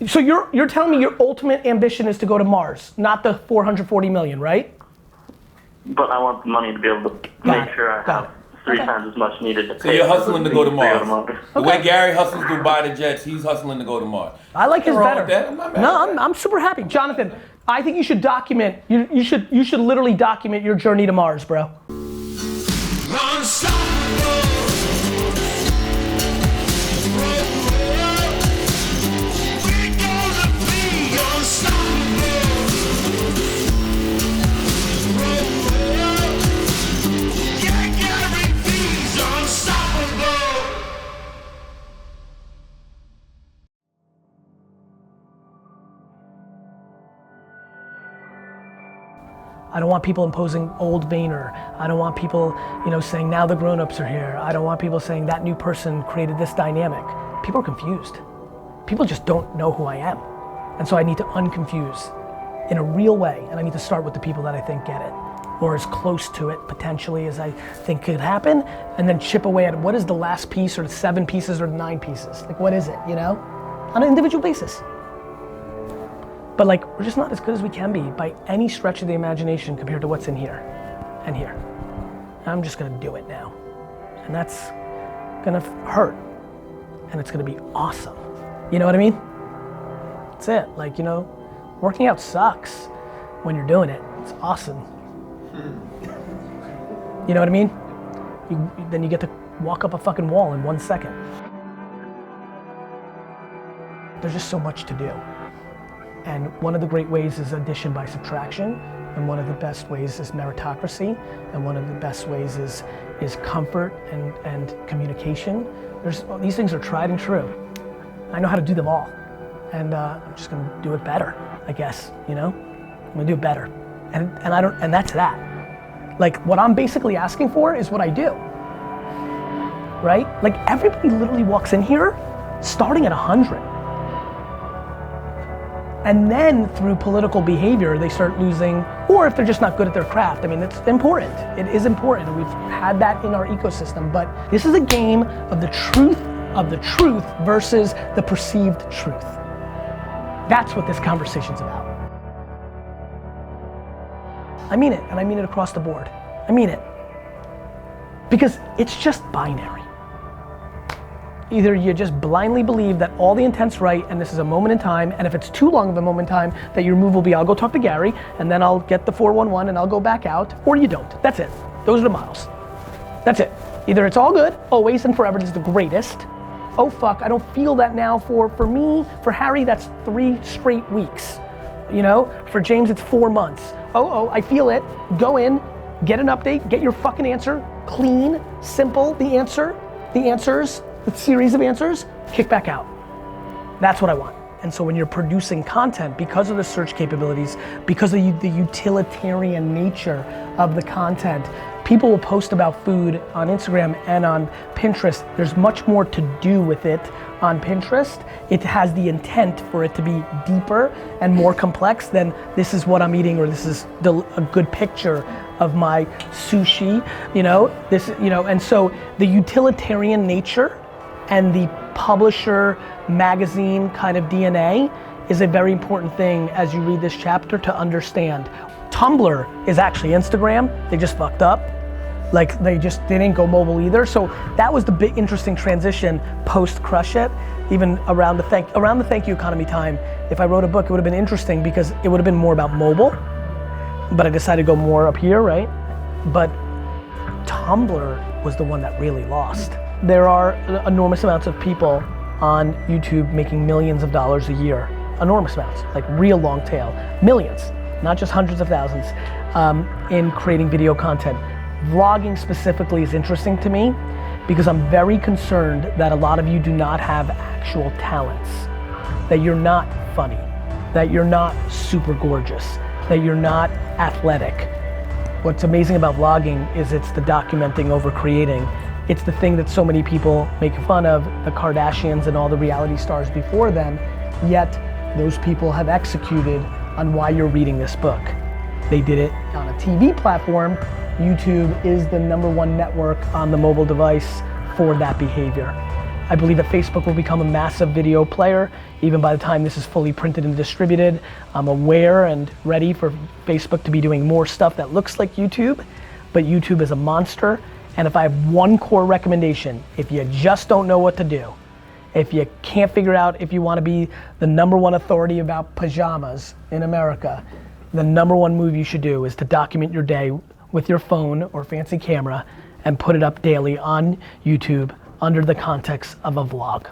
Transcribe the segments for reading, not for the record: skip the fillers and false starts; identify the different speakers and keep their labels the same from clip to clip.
Speaker 1: So you're telling me your ultimate ambition is to go to Mars, not the 440 million, right?
Speaker 2: But I want the money to be able to make sure I have three times as much needed to pay.
Speaker 3: So you're hustling to go to Mars. The way
Speaker 1: Okay.
Speaker 3: Gary hustles to buy the jets, he's hustling to go to Mars.
Speaker 1: I like his better.
Speaker 3: No,
Speaker 1: I'm super happy. Jonathan, I think you should document, you should literally document your journey to Mars, bro. I don't want people imposing old Vayner. I don't want people, saying now the grown-ups are here. I don't want people saying that new person created this dynamic. People are confused. People just don't know who I am. And so I need to unconfuse in a real way, and I need to start with the people that I think get it, or as close to it potentially as I think could happen, and then chip away at what is the last piece, or the 7 pieces, or the 9 pieces. Like, what is it, on an individual basis. But we're just not as good as we can be by any stretch of the imagination compared to what's in here and here. And I'm just gonna do it now. And that's gonna hurt. And it's gonna be awesome. You know what I mean? That's it. Working out sucks when you're doing it. It's awesome. You know what I mean? Then you get to walk up a fucking wall in 1 second. There's just so much to do. And one of the great ways is addition by subtraction, and one of the best ways is meritocracy, and one of the best ways is comfort and communication. These things are tried and true. I know how to do them all, and I'm just gonna do it better, I guess. I'm gonna do it better, and that's that. What I'm basically asking for is what I do, right? Everybody literally walks in here starting at 100. And then through political behavior, they start losing, or if they're just not good at their craft. I mean, it's important. It is important, and we've had that in our ecosystem, but this is a game of the truth versus the perceived truth. That's what this conversation's about. I mean it, and I mean it across the board. I mean it. Because it's just binary. Either you just blindly believe that all the intent's right and this is a moment in time, and if it's too long of a moment in time, that your move will be, I'll go talk to Gary, and then I'll get the 411 and I'll go back out, or you don't. That's it. Those are the models. That's it. Either it's all good, always and forever, it's the greatest. Oh fuck, I don't feel that now. For me, for Harry, that's 3 straight weeks. For James, it's 4 months. Oh, I feel it. Go in, get an update, get your fucking answer, clean, simple, the answers, the series of answers, kick back out. That's what I want. And so when you're producing content, because of the search capabilities, because of the utilitarian nature of the content, people will post about food on Instagram and on Pinterest. There's much more to do with it on Pinterest. It has the intent for it to be deeper and more complex than this is what I'm eating, or this is a good picture of my sushi, and so the utilitarian nature and the publisher magazine kind of DNA is a very important thing as you read this chapter to understand. Tumblr is actually Instagram. They just fucked up. They didn't go mobile either. So that was the big interesting transition post Crush It, even around the thank you economy time. If I wrote a book, it would have been interesting because it would have been more about mobile, but I decided to go more up here, right? But Tumblr was the one that really lost. There are enormous amounts of people on YouTube making millions of dollars a year. Enormous amounts, real long tail. Millions, not just hundreds of thousands, in creating video content. Vlogging specifically is interesting to me because I'm very concerned that a lot of you do not have actual talents. That you're not funny, that you're not super gorgeous, that you're not athletic. What's amazing about vlogging is it's the documenting over creating. It's the thing that so many people make fun of, the Kardashians and all the reality stars before them, yet those people have executed on why you're reading this book. They did it on a TV platform. YouTube is the #1 network on the mobile device for that behavior. I believe that Facebook will become a massive video player even by the time this is fully printed and distributed. I'm aware and ready for Facebook to be doing more stuff that looks like YouTube, but YouTube is a monster. And if I have one core recommendation, if you just don't know what to do, if you can't figure out if you want to be the #1 authority about pajamas in America, the #1 move you should do is to document your day with your phone or fancy camera and put it up daily on YouTube under the context of a vlog.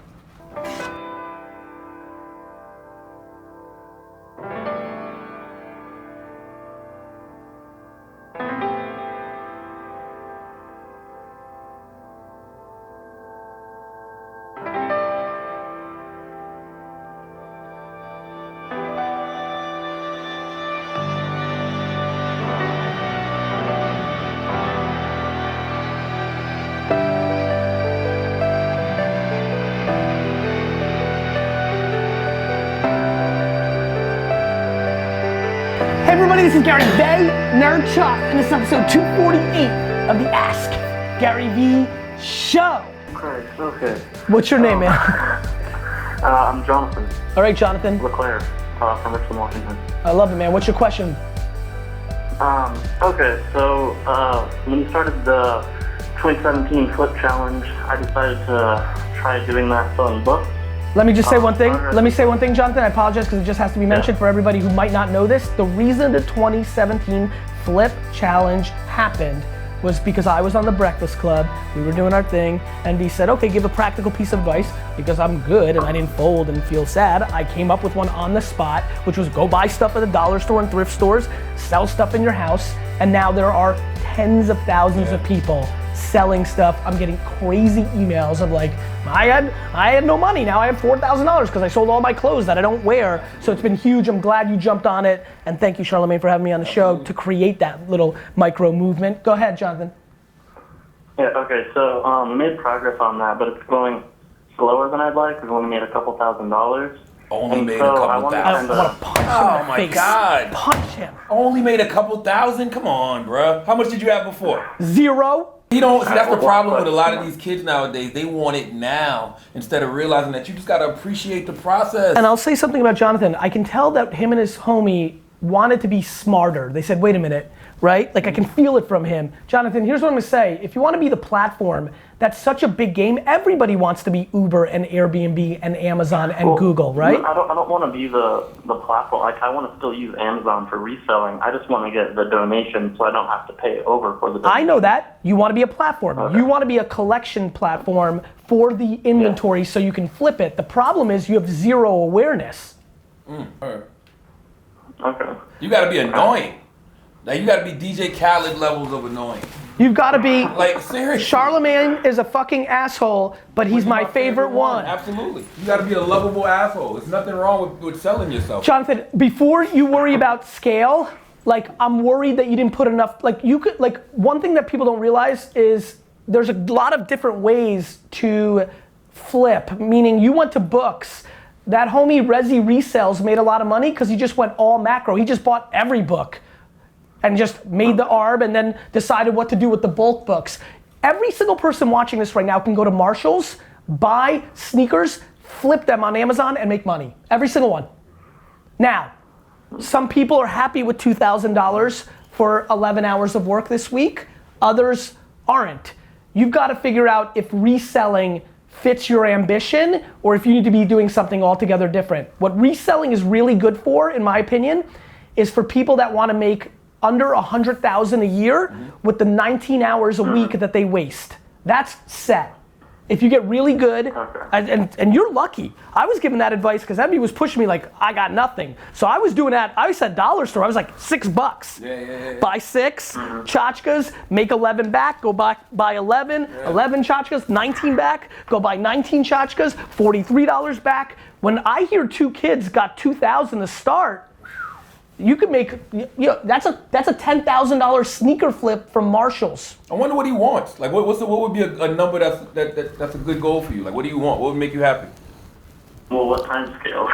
Speaker 1: Hey everybody, this is Vaynerchuk, and this is episode 248 of the Ask GaryVee show.
Speaker 2: Okay.
Speaker 1: What's your name, man?
Speaker 2: I'm Jonathan
Speaker 1: All right, Jonathan.
Speaker 2: LeClaire from Richmond, Washington.
Speaker 1: I love it, man. What's your question?
Speaker 2: Okay, so when you started the 2017 Flip Challenge, I decided to try doing that selling books.
Speaker 1: Let me just say one thing. Jonathan. I apologize because it just has to be mentioned for everybody who might not know this. The reason the 2017 Flip Challenge happened was because I was on the Breakfast Club, we were doing our thing, and he said, okay, give a practical piece of advice. Because I'm good and I didn't fold and feel sad, I came up with one on the spot, which was go buy stuff at the dollar store and thrift stores, sell stuff in your house, and now there are tens of thousands of people selling stuff. I'm getting crazy emails of like, I had no money, now I have $4,000 because I sold all my clothes that I don't wear. So it's been huge. I'm glad you jumped on it, and thank you, Charlamagne, for having me on the show to create that little micro movement. Go ahead, Jonathan.
Speaker 2: Yeah, okay, so we made progress on that, but it's going slower than I'd like. We've only made a couple $1,000s.
Speaker 3: Only made a couple thousand.
Speaker 1: I want to punch him
Speaker 3: Oh
Speaker 1: in the
Speaker 3: my
Speaker 1: face.
Speaker 3: God.
Speaker 1: Punch him.
Speaker 3: Only made a couple thousand? Come on, bruh. How much did you have before?
Speaker 1: 0.
Speaker 3: You know, see, that's the problem with a lot of these kids nowadays. They want it now instead of realizing that you just gotta appreciate the process.
Speaker 1: And I'll say something about Jonathan. I can tell that him and his homie wanted to be smarter. They said, wait a minute, right? Like I can feel it from him. Jonathan, here's what I'm gonna say. If you wanna be the platform, that's such a big game. Everybody wants to be Uber and Airbnb and Amazon and Google, right?
Speaker 2: I don't want to be the platform. Like I want to still use Amazon for reselling. I just want to get the donation so I don't have to pay over for the donation.
Speaker 1: I know that. You want to be a platform.
Speaker 2: Okay.
Speaker 1: You want to be a collection platform for the inventory so you can flip it. The problem is you have 0 awareness.
Speaker 2: Okay.
Speaker 3: You gotta be annoying. Like you gotta be DJ Khaled levels of annoying.
Speaker 1: You've got to be,
Speaker 3: Like seriously.
Speaker 1: Charlamagne is a fucking asshole, but he's my favorite one.
Speaker 3: Absolutely. You gotta be a lovable asshole. There's nothing wrong with selling yourself.
Speaker 1: Jonathan, before you worry about scale, like I'm worried that you didn't put enough, like you could, like one thing that people don't realize is there's a lot of different ways to flip, meaning you went to books. That homie Resi Resells made a lot of money because he just went all macro. He just bought every book and just made the ARB and then decided what to do with the bulk books. Every single person watching this right now can go to Marshall's, buy sneakers, flip them on Amazon and make money. Every single one. Now, some people are happy with $2,000 for 11 hours of work this week. Others aren't. You've got to figure out if reselling fits your ambition or if you need to be doing something altogether different. What reselling is really good for, in my opinion, is for people that want to make under $100,000 a year with the 19 hours a week that they waste. That's set. If you get really good, and you're lucky. I was giving that advice because Emmy was pushing me like, I got nothing. So I was doing that, I said dollar store, I was like $6.
Speaker 3: Yeah.
Speaker 2: Buy 6
Speaker 1: tchotchkes, make 11 back, go buy 11, 11 tchotchkes, 19 back, go buy 19 tchotchkes, $43 back. When I hear 2 kids got 2,000 to start, you could make, that's a $10,000 sneaker flip from Marshalls.
Speaker 3: I wonder what he wants. Like, what would be a number that's a good goal for you? Like, what do you want? What would make you happy?
Speaker 2: Well, what time scale?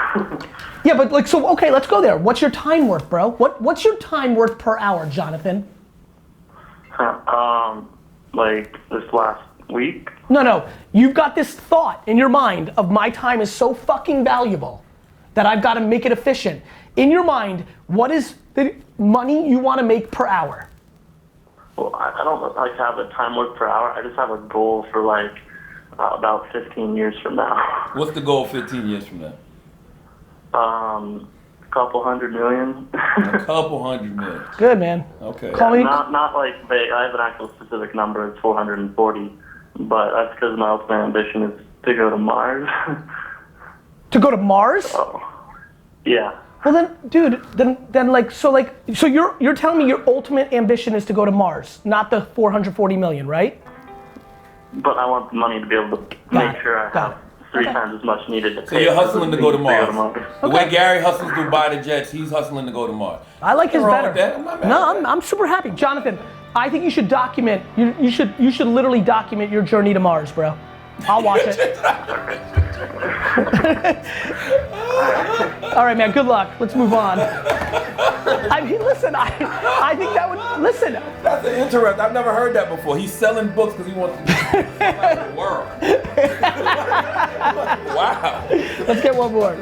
Speaker 1: Yeah, but like, so okay, let's go there. What's your time worth, bro? What's your time worth per hour, Jonathan?
Speaker 2: Like this last week.
Speaker 1: No, you've got this thought in your mind of my time is so fucking valuable that I've got to make it efficient. In your mind, what is the money you want to make per hour?
Speaker 2: Well, I don't like have a time work per hour. I just have a goal for like about 15 years from now.
Speaker 3: What's the goal 15 years from now?
Speaker 2: A couple $100 million.
Speaker 3: A couple $100 million.
Speaker 1: Good, man.
Speaker 3: Okay.
Speaker 1: Call me.
Speaker 2: Not like vague. I have an actual specific number. It's 440, but that's because my ultimate ambition is to go to Mars.
Speaker 1: To go to Mars?
Speaker 2: Oh, yeah.
Speaker 1: Well then, dude, so you're telling me your ultimate ambition is to go to Mars, not the 440 million, right?
Speaker 2: But I want the money to be able to make sure I have 3 times as much needed to pay.
Speaker 3: So you're hustling to go to Mars.
Speaker 2: Okay.
Speaker 3: The way Gary hustles to buy the jets, he's hustling to go to Mars.
Speaker 1: I like his better.
Speaker 3: No,
Speaker 1: I'm super happy, Jonathan. I think you should document. You should literally document your journey to Mars, bro. I'll watch it. All right, man. Good luck. Let's move on. I mean, listen. I think that would listen.
Speaker 3: That's an interest. I've never heard that before. He's selling books because he wants to the world. Wow.
Speaker 1: Let's get one more.